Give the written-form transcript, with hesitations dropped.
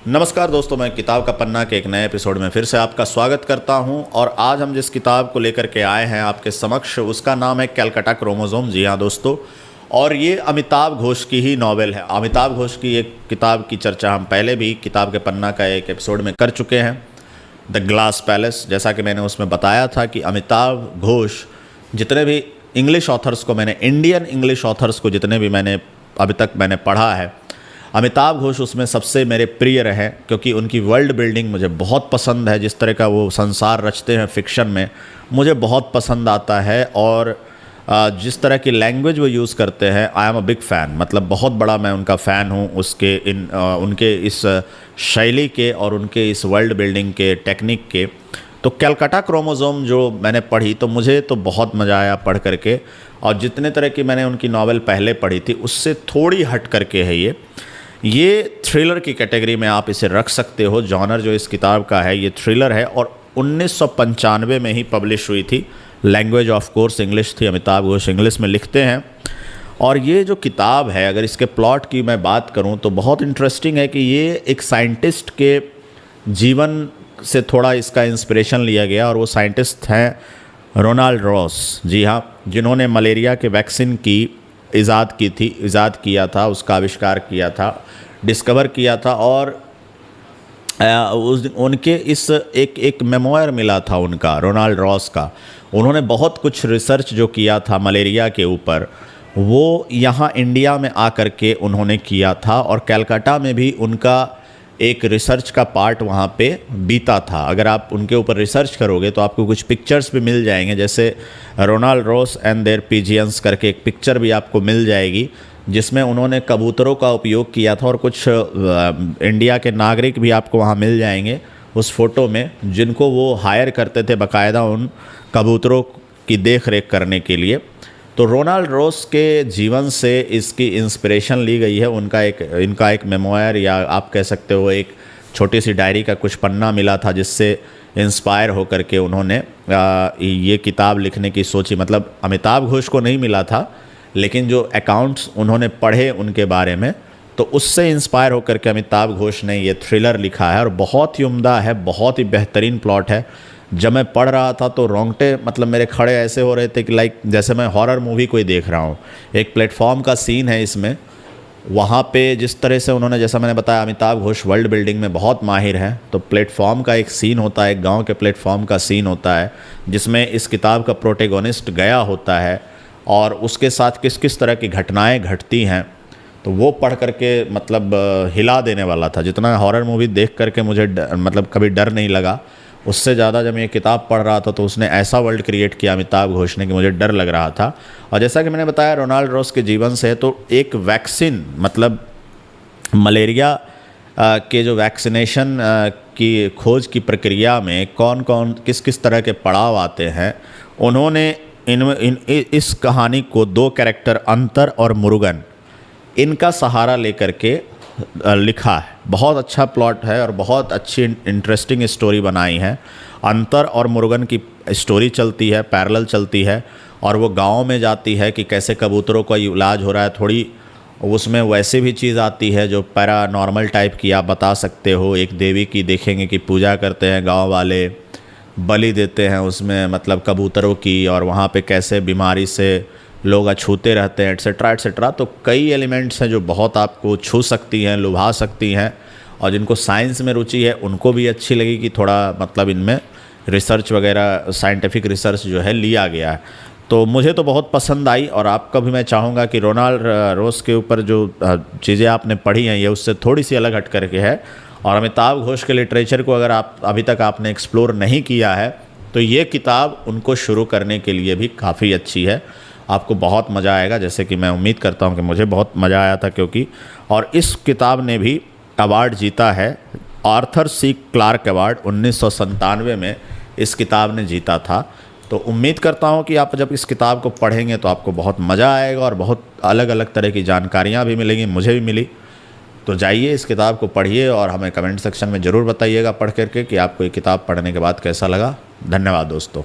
नमस्कार दोस्तों, मैं किताब का पन्ना के एक नए एपिसोड में फिर से आपका स्वागत करता हूं। और आज हम जिस किताब को लेकर के आए हैं आपके समक्ष, उसका नाम है कैलकाटा क्रोमोसोम। जी हाँ दोस्तों, और ये अमिताभ घोष की ही नॉवेल है। अमिताभ घोष की एक किताब की चर्चा हम पहले भी किताब के पन्ना का एक एपिसोड में कर चुके हैं, द ग्लास पैलेस। जैसा कि मैंने उसमें बताया था कि अमिताभ घोष जितने भी इंग्लिश ऑथर्स को इंडियन इंग्लिश ऑथर्स को जितने भी अभी तक मैंने पढ़ा है, अमिताभ घोष उसमें सबसे मेरे प्रिय रहे, क्योंकि उनकी वर्ल्ड बिल्डिंग मुझे बहुत पसंद है। जिस तरह का वो संसार रचते हैं फिक्शन में, मुझे बहुत पसंद आता है। और जिस तरह की लैंग्वेज वो यूज़ करते हैं, I am a big fan. मतलब बहुत बड़ा मैं उनका फ़ैन हूँ उसके उनके इस शैली के और उनके इस वर्ल्ड बिल्डिंग के टेक्निक के। तो कैलकाटा क्रोमोसोम जो मैंने पढ़ी तो मुझे तो बहुत मज़ा आया पढ़ करके। और जितने तरह की मैंने उनकी नावल पहले पढ़ी थी उससे थोड़ी हट करके है ये थ्रिलर की कैटेगरी में आप इसे रख सकते हो। जॉनर जो इस किताब का है ये थ्रिलर है, और 1995 में ही पब्लिश हुई थी। लैंग्वेज ऑफ कोर्स इंग्लिश थी, अमिताभ घोष इंग्लिश में लिखते हैं। और ये जो किताब है, अगर इसके प्लॉट की मैं बात करूं तो बहुत इंटरेस्टिंग है कि ये एक साइंटिस्ट के जीवन से थोड़ा इसका इंस्पिरेशन लिया गया। और वो साइंटिस्ट हैं रोनाल्ड रॉस। जी हाँ, जिन्होंने मलेरिया के वैक्सीन की इजाद किया था, उसका आविष्कार किया था, डिस्कवर किया था। और उनके इस एक मेमोयर मिला था उनका, रोनाल्ड रॉस का। उन्होंने बहुत कुछ रिसर्च जो किया था मलेरिया के ऊपर, वो यहाँ इंडिया में आकर के उन्होंने किया था। और कलकत्ता में भी उनका एक रिसर्च का पार्ट वहाँ पे बीता था। अगर आप उनके ऊपर रिसर्च करोगे तो आपको कुछ पिक्चर्स भी मिल जाएंगे, जैसे रोनाल्ड रॉस एंड देयर पिजियंस करके एक पिक्चर भी आपको मिल जाएगी, जिसमें उन्होंने कबूतरों का उपयोग किया था। और कुछ इंडिया के नागरिक भी आपको वहाँ मिल जाएंगे उस फोटो में, जिनको वो हायर करते थे बाकायदा उन कबूतरों की देख रेख करने के लिए। तो रोनाल्ड रॉस के जीवन से इसकी इंस्पिरेशन ली गई है। इनका एक मेमोयर, या आप कह सकते हो एक छोटी सी डायरी का कुछ पन्ना मिला था, जिससे इंस्पायर होकर के उन्होंने ये किताब लिखने की सोची। मतलब अमिताभ घोष को नहीं मिला था, लेकिन जो अकाउंट्स उन्होंने पढ़े उनके बारे में, तो उससे इंस्पायर होकर के अमिताभ घोष ने ये थ्रिलर लिखा है। और बहुत ही उम्दा है, बहुत ही बेहतरीन प्लॉट है। जब मैं पढ़ रहा था तो रोंगटे मतलब मेरे खड़े ऐसे हो रहे थे कि लाइक जैसे मैं हॉरर मूवी कोई देख रहा हूँ। एक प्लेटफॉर्म का सीन है इसमें, वहाँ पे जिस तरह से उन्होंने, जैसा मैंने बताया, अमिताभ घोष वर्ल्ड बिल्डिंग में बहुत माहिर है। तो प्लेटफॉर्म का एक सीन होता है, एक गांव के प्लेटफॉर्म का सीन होता है, जिसमें इस किताब का प्रोटेगोनिस्ट गया होता है और उसके साथ किस किस तरह की घटनाएँ घटती हैं। तो वो पढ़ करके मतलब हिला देने वाला था। जितना हॉरर मूवी देख करके मुझे मतलब कभी डर नहीं लगा, उससे ज़्यादा जब मैं ये किताब पढ़ रहा था तो उसने ऐसा वर्ल्ड क्रिएट किया अमिताभ घोष ने कि मुझे डर लग रहा था। और जैसा कि मैंने बताया रोनाल्ड रॉस के जीवन से है, तो एक वैक्सीन, मतलब मलेरिया के जो वैक्सीनेशन की खोज की प्रक्रिया में कौन कौन किस किस तरह के पड़ाव आते हैं, उन्होंने इस कहानी को दो कैरेक्टर अंतर और मुरुगन, इनका सहारा लेकर के लिखा है। बहुत अच्छा प्लॉट है और बहुत अच्छी इंटरेस्टिंग स्टोरी बनाई है। अंतर और मुरुगन की स्टोरी चलती है, पैरेलल चलती है, और वो गांव में जाती है कि कैसे कबूतरों का इलाज हो रहा है। थोड़ी उसमें वैसे भी चीज़ आती है जो पैरानॉर्मल टाइप की आप बता सकते हो। एक देवी की देखेंगे कि पूजा करते हैं गाँव वाले, बलि देते हैं उसमें मतलब कबूतरों की, और वहाँ पे कैसे बीमारी से लोग अछूते रहते हैं, एट्सेट्रा एट्सेट्रा। तो कई एलिमेंट्स हैं जो बहुत आपको छू सकती हैं, लुभा सकती हैं। और जिनको साइंस में रुचि है उनको भी अच्छी लगी कि थोड़ा मतलब इनमें रिसर्च वगैरह, साइंटिफिक रिसर्च जो है लिया गया है। तो मुझे तो बहुत पसंद आई। और आपका भी मैं चाहूँगा कि रोनाल्ड रॉस के ऊपर जो चीज़ें आपने पढ़ी हैं ये उससे थोड़ी सी अलग हट करके है। और अमिताभ घोष के लिटरेचर को अगर आप अभी तक आपने एक्सप्लोर नहीं किया है तो ये किताब उनको शुरू करने के लिए भी काफ़ी अच्छी है। आपको बहुत मज़ा आएगा, जैसे कि मैं उम्मीद करता हूं कि मुझे बहुत मज़ा आया था, क्योंकि और इस किताब ने भी अवार्ड जीता है। आर्थर सी क्लार्क अवार्ड 1997 में इस किताब ने जीता था। तो उम्मीद करता हूं कि आप जब इस किताब को पढ़ेंगे तो आपको बहुत मज़ा आएगा और बहुत अलग अलग तरह की जानकारियाँ भी मिलेंगी। मुझे भी मिली। तो जाइए इस किताब को पढ़िए और हमें कमेंट सेक्शन में ज़रूर बताइएगा पढ़ करके कि आपको ये किताब पढ़ने के बाद कैसा लगा। धन्यवाद दोस्तों।